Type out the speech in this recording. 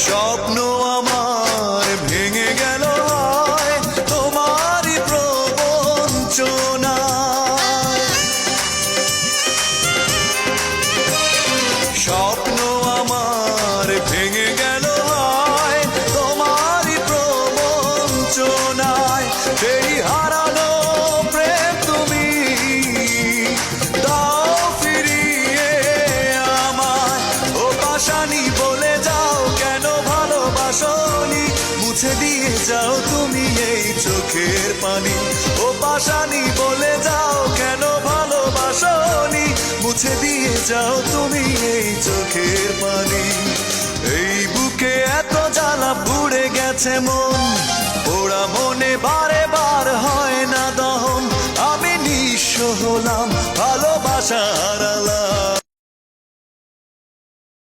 স্বপ্ন আমার ভেঙে গেল হয় তোমারই প্রবঞ্চনায়। স্বপ্ন আমার ভেঙে গেল হয় তোমারই প্রবঞ্চনায়। সেই হারানো প্রেম তুমি দাও ফিরিয়ে আমায়। ও পাশানি বলে যাও কেন ভালোবাসনি, মুছে দিয়ে যাও তুমি এই চোখের পানি। ও পাশানি বলে যাও কেন ভালোবাসনি, মুছে দিয়ে যাও তুমি এই চোখের পানি। এই বুকে এত জ্বালা পুড়ে গেছে মন, পোড়া মনে বারে বার হয় না দহন। আমি নিঃস্ব হলাম ভালোবাসার